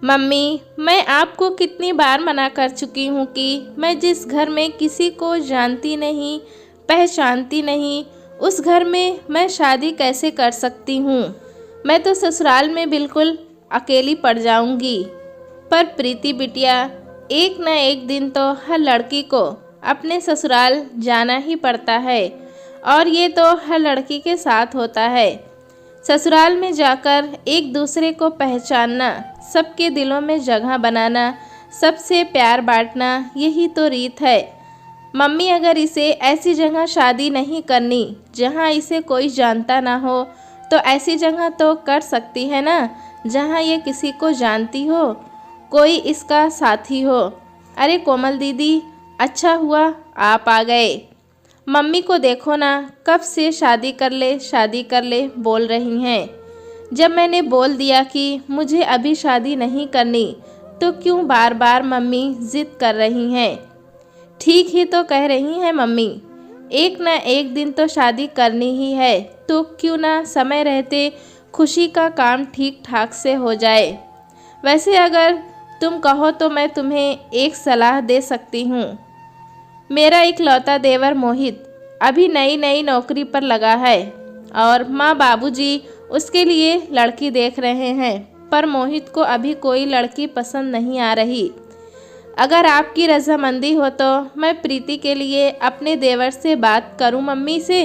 Mummy, मैं आपको कितनी बार मना कर चुकी हूँ कि मैं जिस घर में किसी को जानती नहीं, पहचानती नहीं, उस घर में मैं शादी कैसे कर सकती हूँ। मैं तो ससुराल में बिल्कुल अकेली पड़ जाऊँगी। पर प्रीति बिटिया, एक न एक दिन तो हर लड़की को अपने ससुराल जाना ही पड़ता है, और ये तो हर लड़की के साथ होता है। ससुराल में जाकर एक दूसरे को पहचानना, सबके दिलों में जगह बनाना, सबसे प्यार बांटना, यही तो रीत है। मम्मी, अगर इसे ऐसी जगह शादी नहीं करनी जहाँ इसे कोई जानता ना हो, तो ऐसी जगह तो कर सकती है ना जहाँ ये किसी को जानती हो, कोई इसका साथी हो। अरे कोमल दीदी, अच्छा हुआ आप आ गए। मम्मी को देखो ना, कब से शादी कर ले बोल रही हैं। जब मैंने बोल दिया कि मुझे अभी शादी नहीं करनी, तो क्यों बार बार मम्मी जिद कर रही हैं। ठीक ही तो कह रही हैं मम्मी, एक न एक दिन तो शादी करनी ही है, तो क्यों ना समय रहते खुशी का काम ठीक ठाक से हो जाए। वैसे अगर तुम कहो तो मैं तुम्हें एक सलाह दे सकती हूँ। मेरा इकलौता देवर मोहित अभी नई नई नौकरी पर लगा है, और माँ बाबूजी उसके लिए लड़की देख रहे हैं, पर मोहित को अभी कोई लड़की पसंद नहीं आ रही। अगर आपकी रजामंदी हो तो मैं प्रीति के लिए अपने देवर से बात करूं मम्मी से।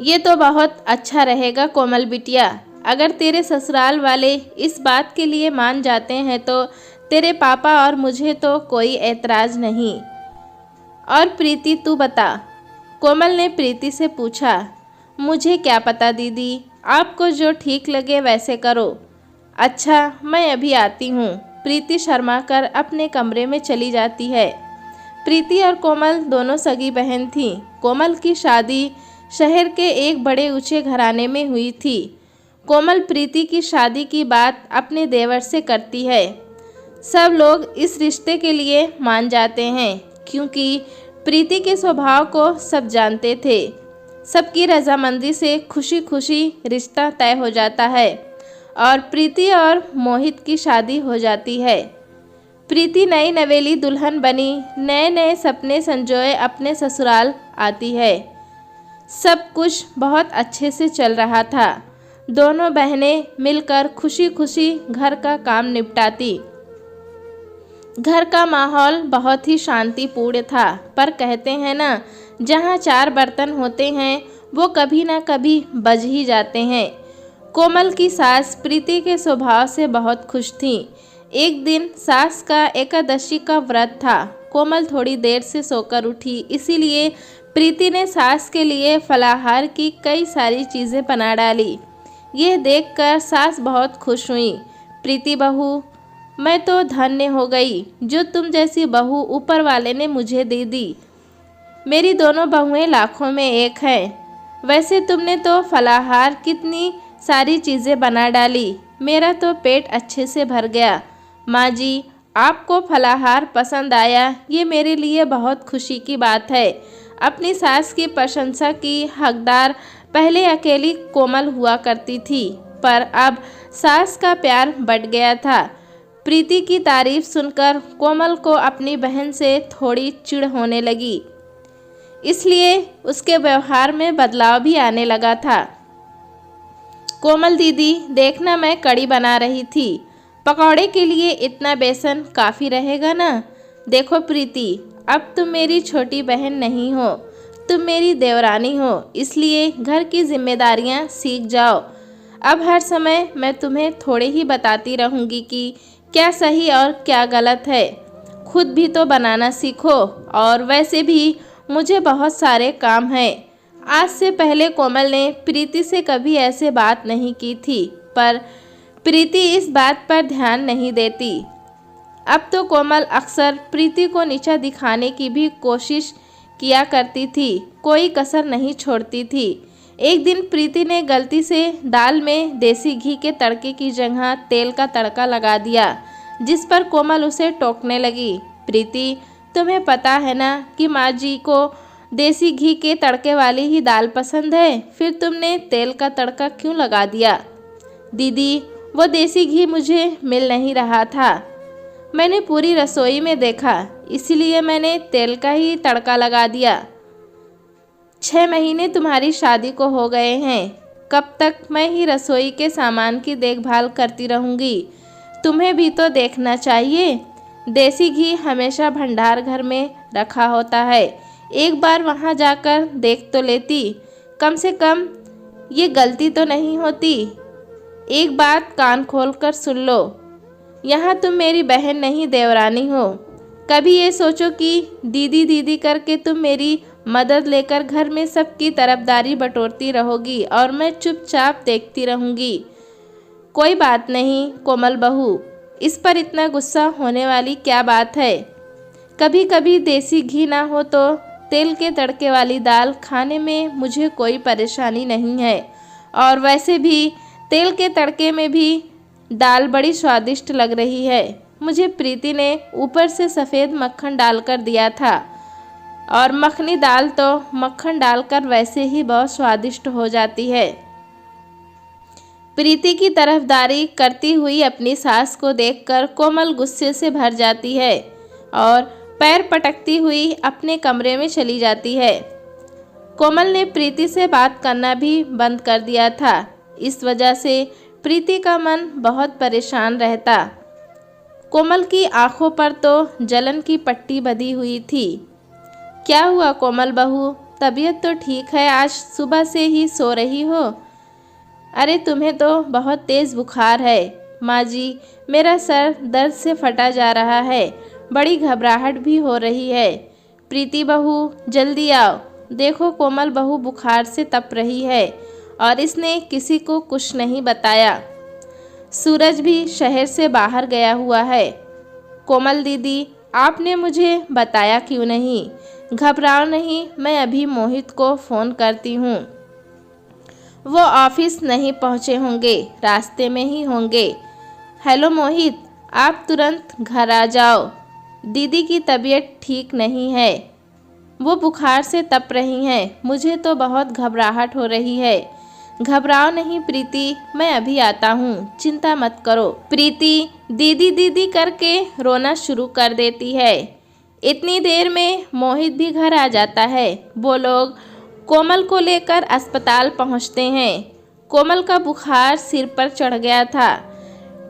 ये तो बहुत अच्छा रहेगा कोमल बिटिया। अगर तेरे ससुराल वाले इस बात के लिए मान जाते हैं तो तेरे पापा और मुझे तो कोई ऐतराज़ नहीं। और प्रीति तू बता, कोमल ने प्रीति से पूछा। मुझे क्या पता दीदी, आपको जो ठीक लगे वैसे करो। अच्छा, मैं अभी आती हूँ। प्रीति शर्मा कर अपने कमरे में चली जाती है। प्रीति और कोमल दोनों सगी बहन थीं। कोमल की शादी शहर के एक बड़े ऊंचे घराने में हुई थी। कोमल प्रीति की शादी की बात अपने देवर से करती है। सब लोग इस रिश्ते के लिए मान जाते हैं, क्योंकि प्रीति के स्वभाव को सब जानते थे। सबकी रजामंदी से खुशी खुशी रिश्ता तय हो जाता है और प्रीति और मोहित की शादी हो जाती है। प्रीति नई नवेली दुल्हन बनी, नए नए सपने संजोए अपने ससुराल आती है। सब कुछ बहुत अच्छे से चल रहा था। दोनों बहनें मिलकर खुशी खुशी घर का काम निपटाती। घर का माहौल बहुत ही शांतिपूर्ण था, पर कहते हैं ना, जहाँ चार बर्तन होते हैं वो कभी ना कभी बज ही जाते हैं। कोमल की सास प्रीति के स्वभाव से बहुत खुश थी। एक दिन सास का एकादशी का व्रत था। कोमल थोड़ी देर से सोकर उठी, इसीलिए प्रीति ने सास के लिए फलाहार की कई सारी चीज़ें बना डाली। यह देखकर सास बहुत खुश हुई। प्रीति बहू, मैं तो धन्य हो गई जो तुम जैसी बहू ऊपर वाले ने मुझे दे दी। मेरी दोनों बहुएं लाखों में एक हैं। वैसे तुमने तो फलाहार कितनी सारी चीज़ें बना डाली, मेरा तो पेट अच्छे से भर गया। माँ जी, आपको फलाहार पसंद आया, ये मेरे लिए बहुत खुशी की बात है। अपनी सास की प्रशंसा की हकदार पहले अकेली कोमल हुआ करती थी, पर अब सास का प्यार बढ़ गया था। प्रीति की तारीफ सुनकर कोमल को अपनी बहन से थोड़ी चिढ़ होने लगी, इसलिए उसके व्यवहार में बदलाव भी आने लगा था। कोमल दीदी, देखना मैं कड़ी बना रही थी। पकौड़े के लिए इतना बेसन काफ़ी रहेगा ना? देखो प्रीति, अब तुम मेरी छोटी बहन नहीं हो, तुम मेरी देवरानी हो, इसलिए घर की जिम्मेदारियां सीख जाओ। अब हर समय मैं तुम्हें थोड़े ही बताती रहूँगी कि क्या सही और क्या गलत है। खुद भी तो बनाना सीखो, और वैसे भी मुझे बहुत सारे काम हैं। आज से पहले कोमल ने प्रीति से कभी ऐसे बात नहीं की थी, पर प्रीति इस बात पर ध्यान नहीं देती। अब तो कोमल अक्सर प्रीति को नीचा दिखाने की भी कोशिश किया करती थी, कोई कसर नहीं छोड़ती थी। एक दिन प्रीति ने गलती से दाल में देसी घी के तड़के की जगह तेल का तड़का लगा दिया, जिस पर कोमल उसे टोकने लगी। प्रीति, तुम्हें पता है ना कि माँ जी को देसी घी के तड़के वाली ही दाल पसंद है, फिर तुमने तेल का तड़का क्यों लगा दिया? दीदी, वो देसी घी मुझे मिल नहीं रहा था। मैंने पूरी रसोई में देखा, इसीलिए मैंने तेल का ही तड़का लगा दिया। 6 महीने तुम्हारी शादी को हो गए हैं, कब तक मैं ही रसोई के सामान की देखभाल करती रहूँगी? तुम्हें भी तो देखना चाहिए। देसी घी हमेशा भंडार घर में रखा होता है, एक बार वहाँ जाकर देख तो लेती, कम से कम ये गलती तो नहीं होती। एक बात कान खोल कर सुन लो, यहाँ तुम मेरी बहन नहीं देवरानी हो। कभी ये सोचो कि दीदी दीदी करके तुम मेरी मदद लेकर घर में सबकी तरफदारी बटोरती रहोगी और मैं चुपचाप देखती रहूँगी। कोई बात नहीं कोमल बहू, इस पर इतना गुस्सा होने वाली क्या बात है? कभी कभी देसी घी ना हो तो तेल के तड़के वाली दाल खाने में मुझे कोई परेशानी नहीं है, और वैसे भी तेल के तड़के में भी दाल बड़ी स्वादिष्ट लग रही है। मुझे प्रीति ने ऊपर से सफ़ेद मक्खन डालकर दिया था, और मखनी दाल तो मक्खन डालकर वैसे ही बहुत स्वादिष्ट हो जाती है। प्रीति की तरफदारी करती हुई अपनी सास को देखकर कोमल गुस्से से भर जाती है और पैर पटकती हुई अपने कमरे में चली जाती है। कोमल ने प्रीति से बात करना भी बंद कर दिया था। इस वजह से प्रीति का मन बहुत परेशान रहता। कोमल की आंखों पर तो जलन की पट्टी बंधी हुई थी। क्या हुआ कोमल बहू, तबीयत तो ठीक है? आज सुबह से ही सो रही हो? अरे तुम्हें तो बहुत तेज़ बुखार है। माँ जी, मेरा सर दर्द से फटा जा रहा है, बड़ी घबराहट भी हो रही है। प्रीति बहू जल्दी आओ, देखो कोमल बहू बुखार से तप रही है और इसने किसी को कुछ नहीं बताया। सूरज भी शहर से बाहर गया हुआ है। कोमल दीदी, आपने मुझे बताया क्यों नहीं? घबराओ नहीं, मैं अभी मोहित को फ़ोन करती हूँ। वो ऑफिस नहीं पहुँचे होंगे, रास्ते में ही होंगे। हेलो मोहित, आप तुरंत घर आ जाओ, दीदी की तबीयत ठीक नहीं है, वो बुखार से तप रही हैं। मुझे तो बहुत घबराहट हो रही है। घबराओ नहीं प्रीति, मैं अभी आता हूँ, चिंता मत करो। प्रीति दीदी दीदी करके रोना शुरू कर देती है। इतनी देर में मोहित भी घर आ जाता है। वो लोग कोमल को लेकर अस्पताल पहुंचते हैं। कोमल का बुखार सिर पर चढ़ गया था।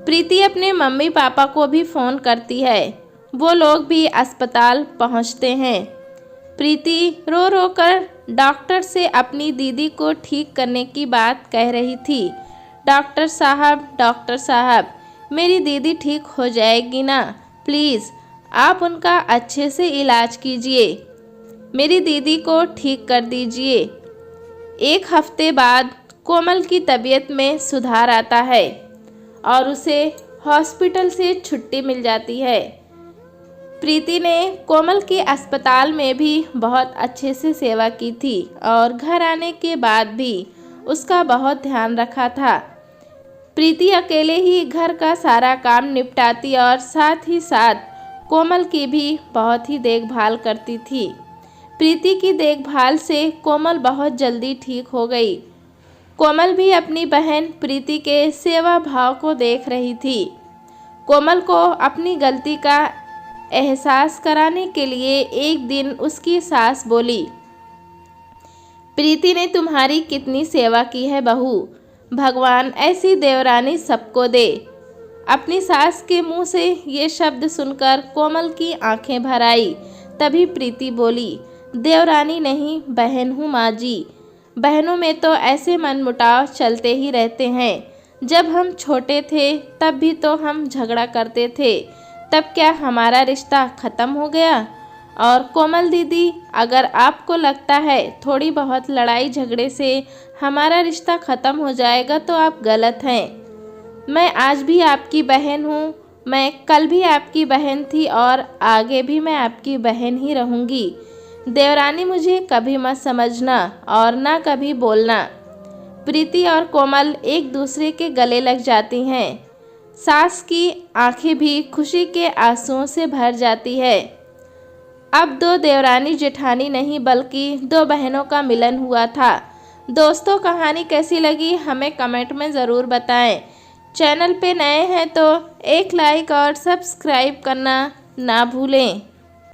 प्रीति अपने मम्मी पापा को भी फ़ोन करती है। वो लोग भी अस्पताल पहुंचते हैं। प्रीति रो रो कर डॉक्टर से अपनी दीदी को ठीक करने की बात कह रही थी। डॉक्टर साहब, मेरी दीदी ठीक हो जाएगी ना? प्लीज़ आप उनका अच्छे से इलाज कीजिए, मेरी दीदी को ठीक कर दीजिए। 1 हफ्ते बाद कोमल की तबीयत में सुधार आता है और उसे हॉस्पिटल से छुट्टी मिल जाती है। प्रीति ने कोमल के अस्पताल में भी बहुत अच्छे से सेवा की थी और घर आने के बाद भी उसका बहुत ध्यान रखा था। प्रीति अकेले ही घर का सारा काम निपटाती और साथ ही साथ कोमल की भी बहुत ही देखभाल करती थी। प्रीति की देखभाल से कोमल बहुत जल्दी ठीक हो गई। कोमल भी अपनी बहन प्रीति के सेवा भाव को देख रही थी। कोमल को अपनी गलती का एहसास कराने के लिए एक दिन उसकी सास बोली, प्रीति ने तुम्हारी कितनी सेवा की है बहू, भगवान ऐसी देवरानी सबको दे। अपनी सास के मुंह से ये शब्द सुनकर कोमल की आंखें भर आई। तभी प्रीति बोली, देवरानी नहीं बहन हूँ माँ जी। बहनों में तो ऐसे मनमुटाव चलते ही रहते हैं। जब हम छोटे थे तब भी तो हम झगड़ा करते थे, तब क्या हमारा रिश्ता ख़त्म हो गया? और कोमल दीदी, अगर आपको लगता है थोड़ी बहुत लड़ाई झगड़े से हमारा रिश्ता ख़त्म हो जाएगा तो आप गलत हैं। मैं आज भी आपकी बहन हूँ, मैं कल भी आपकी बहन थी और आगे भी मैं आपकी बहन ही रहूँगी। देवरानी मुझे कभी मत समझना और ना कभी बोलना। प्रीति और कोमल एक दूसरे के गले लग जाती हैं। सास की आंखें भी खुशी के आंसुओं से भर जाती है। अब 2 देवरानी जेठानी नहीं बल्कि 2 बहनों का मिलन हुआ था। दोस्तों, कहानी कैसी लगी हमें कमेंट में ज़रूर बताएं। चैनल पे नए हैं तो एक लाइक और सब्सक्राइब करना ना भूलें।